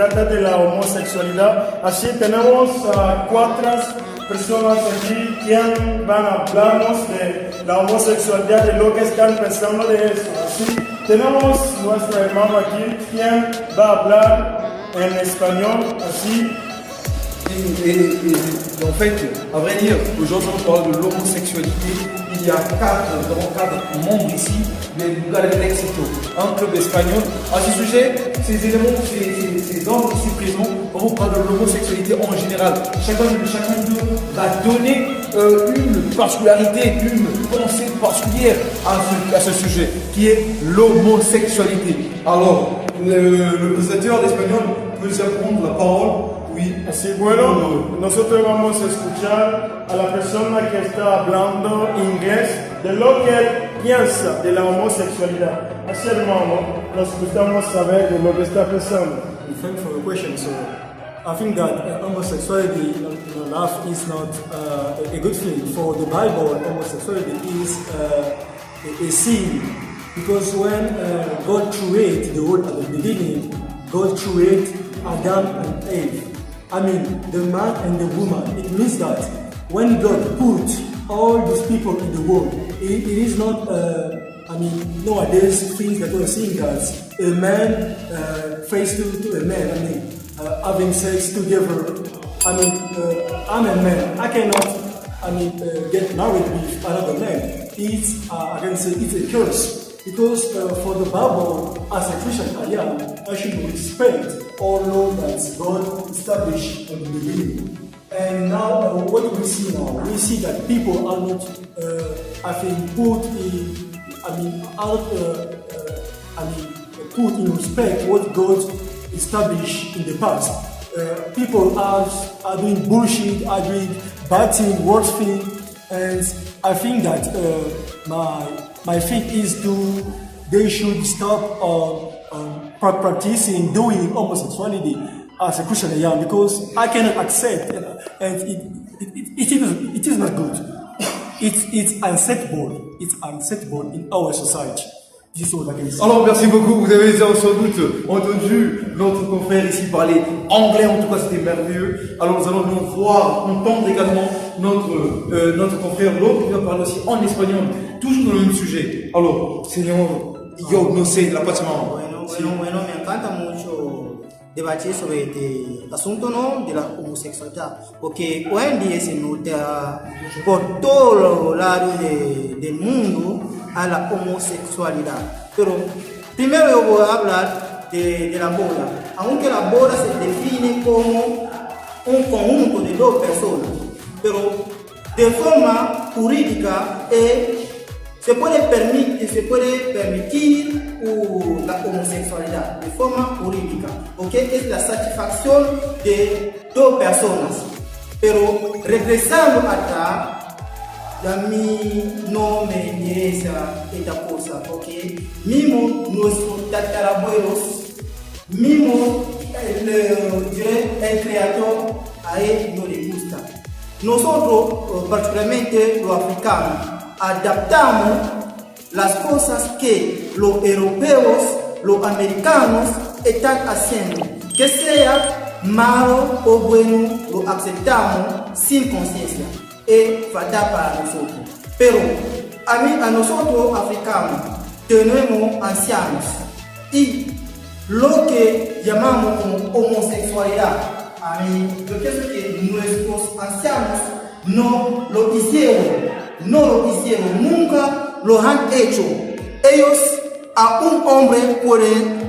trata de la homosexualidad. Así tenemos cuatro personas aquí quien van a hablarnos de la homosexualidad, de lo que están pensando de eso. Así tenemos nuestro hermano aquí quien va a hablar en español, así. Et en fait, à vrai dire, aujourd'hui on parle de l'homosexualité. Il y a quatre membres ici des Lugares del Éxito, un club espagnol. À ce sujet, ces éléments, ces hommes ici présents, on vous parle de l'homosexualité en général. Chacun d'eux va donner une particularité, une pensée particulière à ce sujet, qui est l'homosexualité. Alors, le présentateur d'espagnol peut nous prendre la parole. Oui. Así, bueno, nosotros vamos a escuchar a la persona que está hablando inglés de lo que él piensa de la homosexualidad. Así, hermano, nos gustamos saber de lo que está pensando. Thank you for the question. So, I think that homosexuality in life is not a good thing. For the Bible, homosexuality is a sin. Because when God created the world at the beginning, God created Adam and Eve. I mean, the man and the woman. It means that when God put all these people in the world, it is not, nowadays things that we're seeing as a man face to a man, having sex together. I'm a man. I cannot, get married with another man. It's, I can say it's a curse. Because for the Bible, as a Christian I should respect all law that God established in the beginning. And now, what we see now, we see that people are not, put in respect what God established in the past. People are doing bullshit, are doing bad thing, worse thing, and I think that my thing is they should stop practicing doing homosexuality as a Christian I am, because I cannot accept, and it is not good. It's unacceptable. It's unacceptable in our society. Alors merci beaucoup, vous avez sans doute entendu notre confrère ici parler anglais, en tout cas c'était merveilleux. Alors nous allons nous voir, entendre également notre confrère, l'autre qui va parler aussi en espagnol, toujours dans le même sujet. Alors, señor, yo no sé, la próxima. Bueno, me encanta mucho debatir sobre este asunto, ¿no?, de la homosexualidad, porque hoy en día se nota por todos los lados del mundo a la homosexualidad. Pero primero yo voy a hablar de la boda, aunque la boda se define como un conjunto de dos personas, pero de forma jurídica se puede permitir la homosexualidad de forma jurídica, porque es la satisfacción de dos personas. Pero regresando acá, a mí no me interesa esta cosa, porque mismo nuestros tatarabuelos, mismo el creador, a él no le gusta. Nosotros, particularmente los africanos, adaptamos las cosas que los europeos, los americanos están haciendo. Que sea malo o bueno, lo aceptamos sin conciencia. Es fatal para nosotros. Pero a nosotros africanos tenemos ancianos y lo que llamamos como homosexualidad, yo pienso que nuestros ancianos no lo hicieron, nunca lo han hecho. Ellos a un hombre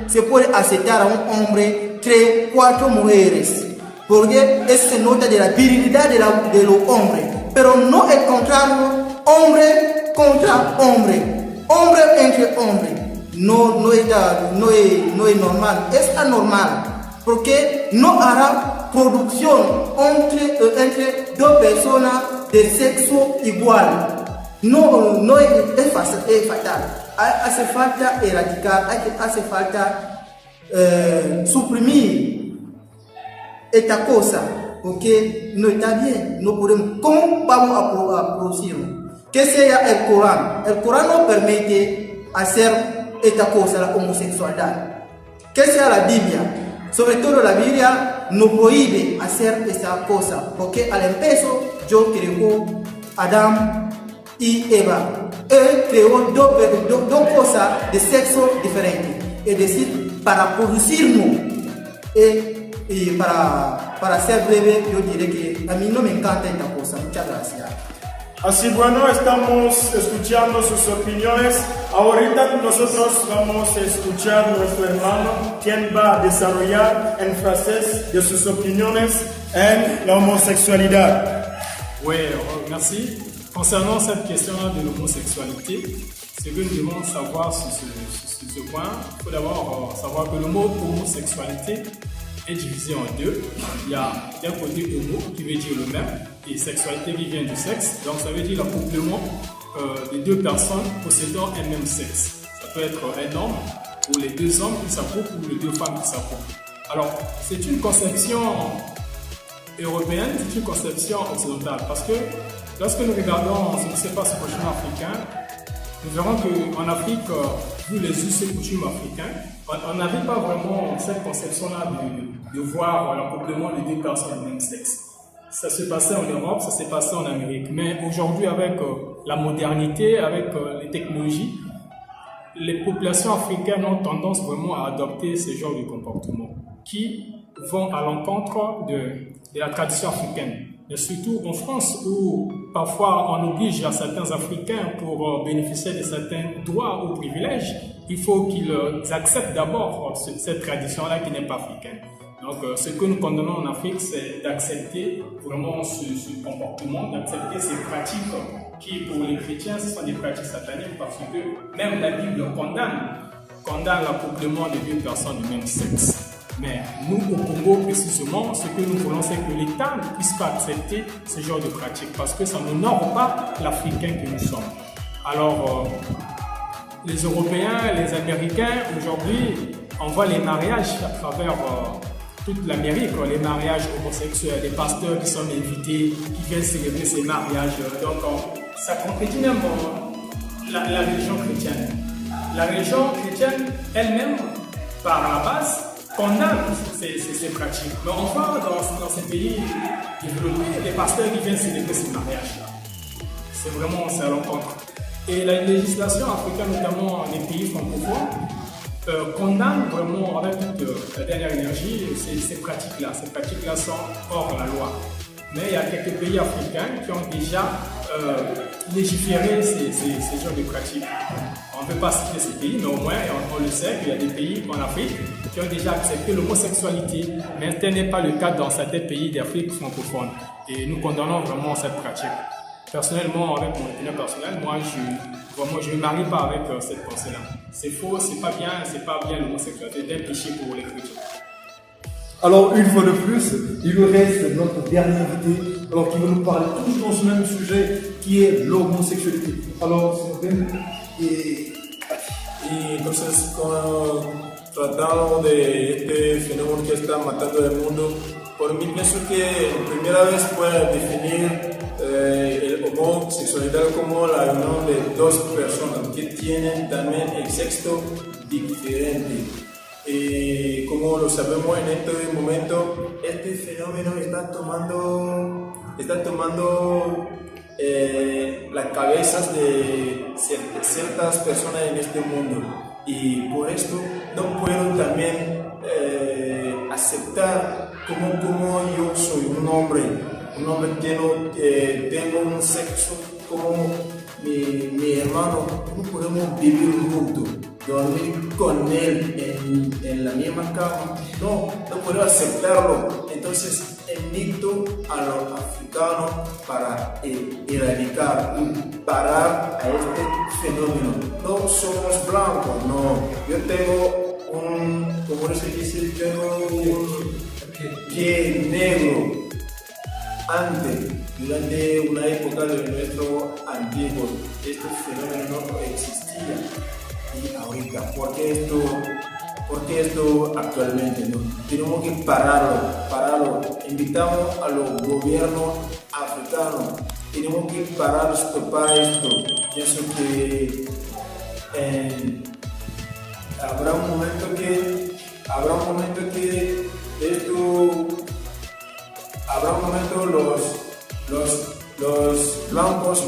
se puede aceptar a un hombre 3, 4 mujeres, porque eso se nota de la virilidad de los hombres. Pero no el contrario, hombre contra hombre, hombre entre hombre. No es normal, es anormal, porque no hará producción entre dos personas de sexo igual. No es fatal. Hace falta erradicar, hace falta suprimir esta cosa. Porque no está bien, no podemos. ¿Cómo vamos a producirlo? Que sea el Corán. El Corán no permite hacer esta cosa, la homosexualidad. Que sea la Biblia. sobre todo la Biblia nos prohíbe hacer esta cosa, porque al empezó Dios creó Adán y Eva. Él creó dos cosas de sexo diferentes, es decir, para producirnos. Y para ser breve, yo diré que a mí no me encanta esta cosa. Muchas gracias. Así bueno, estamos escuchando sus opiniones. Ahorita nosotros vamos a escuchar a nuestro hermano, quien va a desarrollar en frases de sus opiniones en la homosexualidad. Oui, merci. Concernant cette question-là de l'homosexualité, ce que nous devons savoir sur ce point, il faut d'abord savoir que le mot homosexualité est divisé en deux. Il y a d'un côté homo qui veut dire le même et sexualité qui vient du sexe. Donc ça veut dire l'accouplement des deux personnes possédant un même sexe. Ça peut être un homme ou les deux hommes qui s'accouplent ou les deux femmes qui s'accouplent. Alors c'est une conception européenne, c'est une conception occidentale parce que lorsque nous regardons ce qui se passe au continent africain, nous verrons qu'en Afrique, vu les us et coutumes africains, on n'avait pas vraiment cette conception-là de voir l'accouplement des deux personnes du même sexe. Ça se passait en Europe, ça s'est passé en Amérique. Mais aujourd'hui, avec la modernité, avec les technologies, les populations africaines ont tendance vraiment à adopter ce genre de comportement qui vont à l'encontre de la tradition africaine. Mais surtout en France où parfois on oblige à certains Africains pour bénéficier de certains droits ou privilèges, il faut qu'ils acceptent d'abord cette tradition-là qui n'est pas africaine. Donc ce que nous condamnons en Afrique, c'est d'accepter vraiment ce comportement, d'accepter ces pratiques qui pour les chrétiens ce sont des pratiques sataniques parce que même la Bible condamne l'accouplement de deux personnes du même sexe. Mais nous, au Congo, précisément, ce que nous voulons, c'est que l'État ne puisse pas accepter ce genre de pratique parce que ça n'honore pas l'Africain que nous sommes. Alors, les Européens, les Américains, aujourd'hui, on voit les mariages à travers toute l'Amérique, les mariages homosexuels, les pasteurs qui sont invités, qui viennent célébrer ces mariages. Donc, ça contredit même la religion chrétienne. La religion chrétienne elle-même, par la base, condamne ces pratiques. Mais on voit dans ces pays développés, les pasteurs qui viennent célébrer ces mariages-là. C'est vraiment à l'encontre. Et la législation africaine, notamment les pays francophones, condamne vraiment avec toute la dernière énergie ces pratiques-là. Ces pratiques-là sont hors la loi. Mais il y a quelques pays africains qui ont déjà légiféré ces genres de pratiques. On ne peut pas citer ces pays, mais au moins on le sait qu'il y a des pays en Afrique qui ont déjà accepté l'homosexualité, mais tel n'est pas le cas dans certains pays d'Afrique francophone. Et nous condamnons vraiment cette pratique. Personnellement, avec mon opinion personnelle, moi je ne me marie pas avec cette pensée-là. C'est faux, c'est pas bien l'homosexualité, c'est un péché pour les chrétiens. Alors, une fois de plus, il nous reste notre dernier invité, alors qui va nous parler toujours dans ce même sujet, qui est l'homosexualité. Alors, c'est bien. Y entonces, tratando de este fenómeno que está matando el mundo, por mí pienso que primera vez puede definir el homosexualidad como la unión de dos personas que tienen también el sexo diferente. Como lo sabemos en este momento, este fenómeno está tomando las cabezas de ciertas personas en este mundo, y por esto no puedo también aceptar como yo soy un hombre que tengo un sexo como mi hermano. No podemos vivir juntos, dormir con él en la misma cama. No puedo aceptarlo. Entonces invito a los africanos para erradicar y parar a este fenómeno. No somos blancos, no. Yo tengo como se dice, tengo un pie negro. Durante una época de nuestro antiguo, este fenómeno no existía. Y ahorita, ¿por qué esto actualmente? ¿No? Tenemos que pararlo. Invitamos a los gobiernos africanos. Tenemos que stopar esto. Pienso que habrá un momento que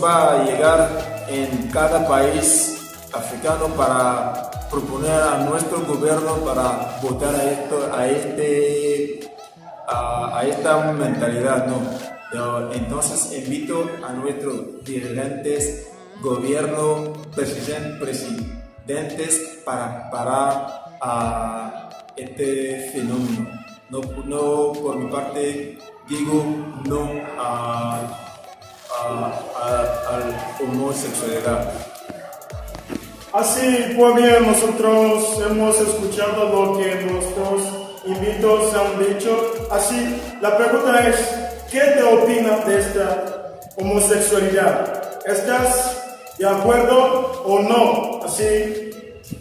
va a llegar en cada país africano para proponer a nuestro gobierno para votar a esta mentalidad, ¿no? Entonces invito a nuestros dirigentes, gobierno, presidentes para parar a este fenómeno. No, por mi parte digo no a la homosexualidad. Así pues bien, nosotros hemos escuchado lo que nuestros invitados han dicho. Así, la pregunta es, ¿qué te opinas de esta homosexualidad? ¿Estás de acuerdo o no? Así,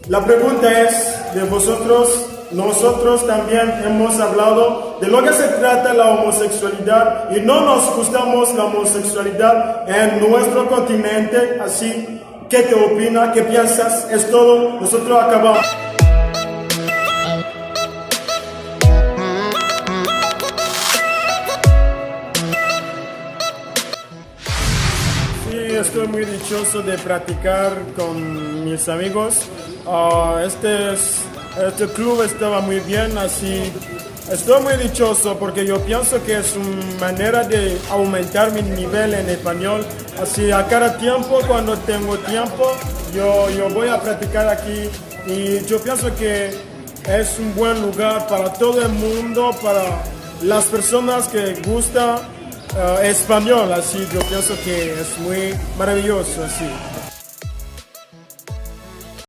la pregunta es de vosotros. Nosotros también hemos hablado de lo que se trata la homosexualidad y no nos gustamos la homosexualidad en nuestro continente. Así, ¿qué te opinas? ¿Qué piensas? Es todo. Nosotros acabamos. Sí, estoy muy dichoso de practicar con mis amigos. Este club estaba muy bien, así estoy muy dichoso porque yo pienso que es una manera de aumentar mi nivel en español. Así a cada tiempo, cuando tengo tiempo, yo voy a practicar aquí y yo pienso que es un buen lugar para todo el mundo, para las personas que gustan español. Así yo pienso que es muy maravilloso. Así.